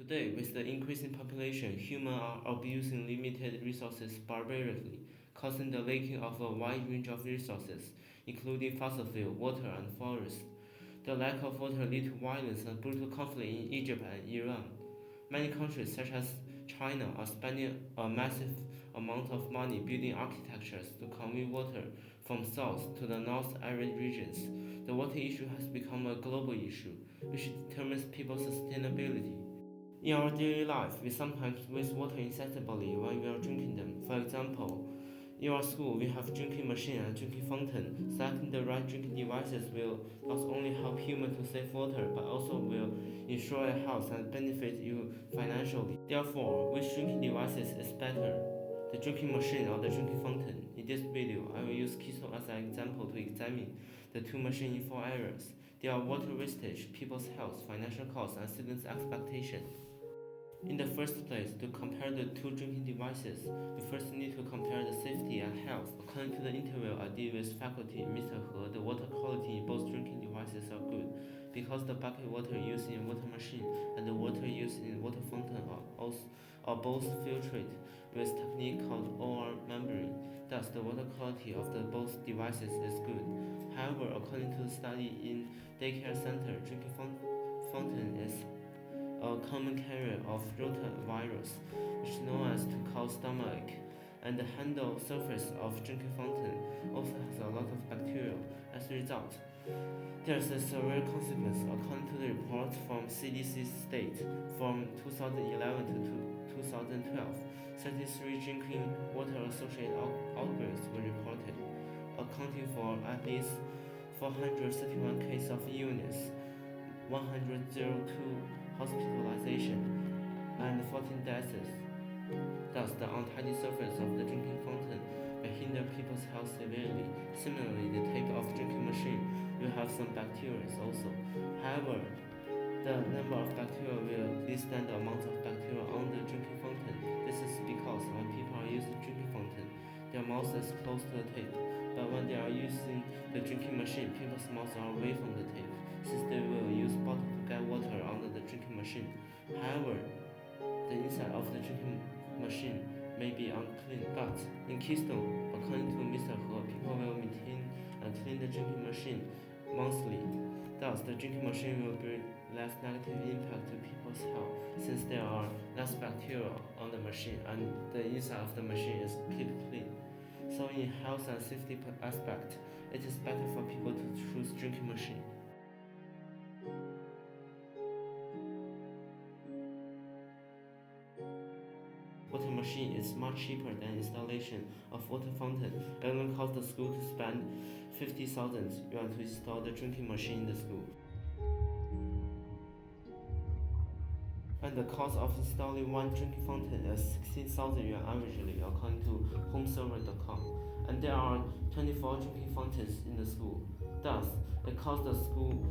Today, with the increasing population, humans are abusing limited resources barbarously, causing the lacking of a wide range of resources, including fossil fuel, water, and forest. The lack of water leads to violence and brutal conflict in Egypt and Iran. Many countries, such as China, are spending a massive amount of money building architectures to convey water from south to the north arid regions. The water issue has become a global issue, which determines people's sustainability. In our daily life, we sometimes waste water insensibly when we are drinking them. For example, in our school, we have drinking machine and drinking fountain. Selecting the right drinking devices will not only help humans to save water, but also will ensure your health and benefit you financially. Therefore, which drinking devices is better? The drinking machine or the drinking fountain? In this video, I will use Keystone as an example to examine the two machines in four areas. They are water wastage, people's health, financial costs, and students' expectations. In the first place, to compare the two drinking devices, we first need to compare the safety and health. According to the interview I did with faculty Mr. He, the water quality in both drinking devices are good because the bucket water used in water machine and the water used in water fountain are both filtered with technique called OR membrane. Thus, the water quality of the both devices is good. However, according to the study in daycare center, drinking fountain is a common carrier of rotavirus, which is known as to cause stomachache, and the handle surface of drinking fountain also has a lot of bacteria. As a result, there is a severe consequence. According to the report from CDC state from 2011 to 2012, 33 drinking water associated outbreaks were reported, accounting for at least 431 cases of illness, 102 hospitalization, and 14 deaths. Thus, the untidy surface of the drinking fountain may hinder people's health severely. Similarly, the tape of drinking machine will have some bacteria also. However, the number of bacteria will less than the amount of bacteria on the drinking fountain. This is because when people are using drinking fountain, their mouth is close to the tape. But when they are using the drinking machine, people's mouths are away from the tape, since they will use bottle to get water under the drinking machine. However, the inside of the drinking machine may be unclean, but in Keystone, according to Mr. He, people will maintain and clean the drinking machine monthly. Thus, the drinking machine will bring less negative impact to people's health, since there are less bacteria on the machine and the inside of the machine is kept clean. So in health and safety aspect, it is better for people to choose drinking machine. Water machine is much cheaper than installation of water fountain. It only costs the school to spend 50,000 yuan to install the drinking machine in the school. And the cost of installing one drinking fountain is 16,000 yuan averagely, according to homeserver.com. And there are 24 drinking fountains in the school. Thus, it costs the school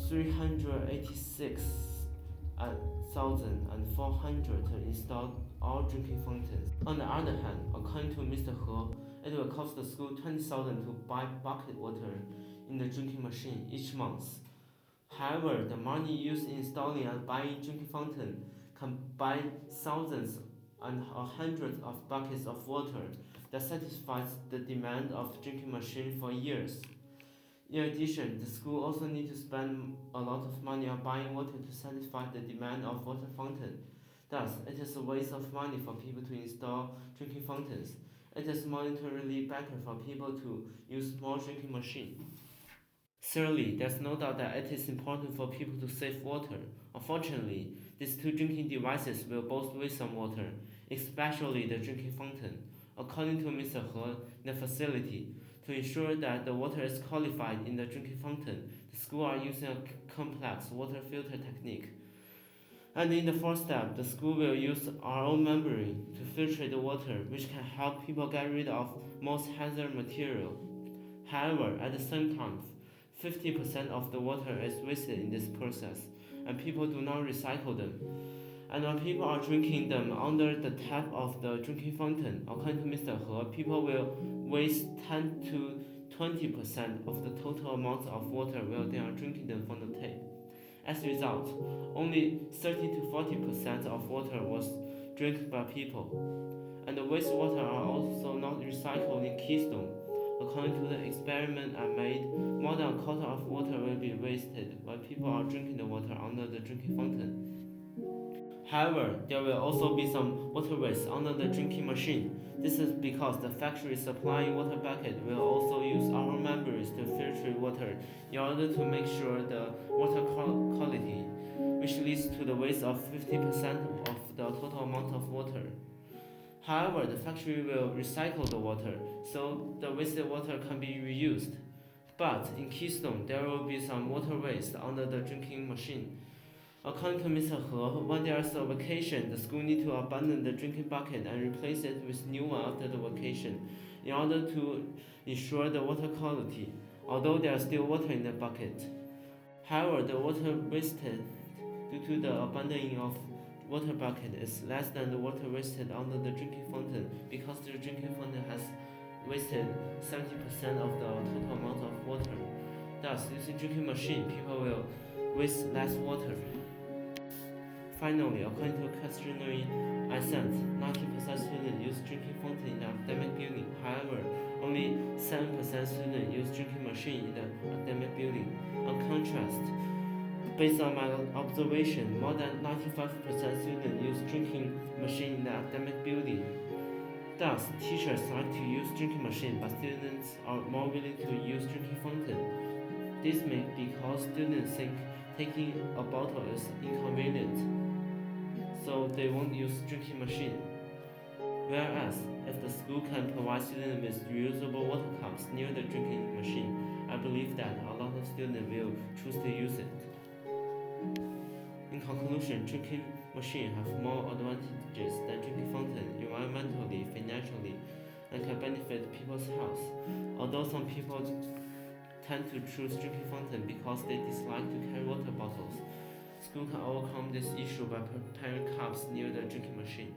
386,400 to install all drinking fountains. On the other hand, according to Mr. He, it will cost the school 20,000 to buy bucket water in the drinking machine each month. However, the money used in installing and buying drinking fountain can buy thousands and hundreds of buckets of water that satisfies the demand of drinking machine for years. In addition, the school also needs to spend a lot of money on buying water to satisfy the demand of water fountain. Thus, it is a waste of money for people to install drinking fountains. It is monetarily better for people to use more drinking machine. Thirdly, there's no doubt that it is important for people to save water. Unfortunately, these two drinking devices will both waste some water, especially the drinking fountain. According to Mr. He, in the facility, to ensure that the water is qualified in the drinking fountain, the school are using a complex water filter technique. And in the fourth step, the school will use RO membrane to filter the water, which can help people get rid of most hazardous material. However, at the same time, 50% of the water is wasted in this process, and people do not recycle them. And when people are drinking them under the tap of the drinking fountain, according to Mr. He, people will waste 10 to 20% of the total amount of water while they are drinking them from the tap. As a result, only 30 to 40% of water was drank by people. And the wastewater are also not recycled in Keystone. According to the experiment I made, more than a quarter of water will be wasted while people are drinking the water under the drinking fountain. However, there will also be some water waste under the drinking machine. This is because the factory supplying water bucket will also use our membranes to filter water in order to make sure the water quality, which leads to the waste of 50% of the total amount of water. However, the factory will recycle the water, so the wasted water can be reused. But in Keystone, there will be some water waste under the drinking machine. According to Mr. He, when there is a vacation, the school need to abandon the drinking bucket and replace it with new one after the vacation, in order to ensure the water quality, although there is still water in the bucket. However, the water wasted due to the abandoning of water bucket is less than the water wasted under the drinking fountain because the drinking fountain has wasted 70% of the total amount of water. Thus, using drinking machine, people will waste less water. Finally, according to a questionnaire I sent, 90% students use drinking fountain in the academic building. However, only 7% students use drinking machine in the academic building. On contrast, based on my observation, more than 95% students use drinking machine in the academic building. Thus, teachers like to use drinking machine, but students are more willing to use drinking fountain. This may be because students think taking a bottle is inconvenient, so they won't use drinking machine. Whereas, if the school can provide students with reusable water cups near the drinking machine, I believe that a lot of students will choose to use it. In conclusion, drinking machine have more advantages than drinking fountain environmentally, financially, and can benefit people's health. Although some people tend to choose drinking fountain because they dislike to carry water bottles, school can overcome this issue by preparing cups near the drinking machine.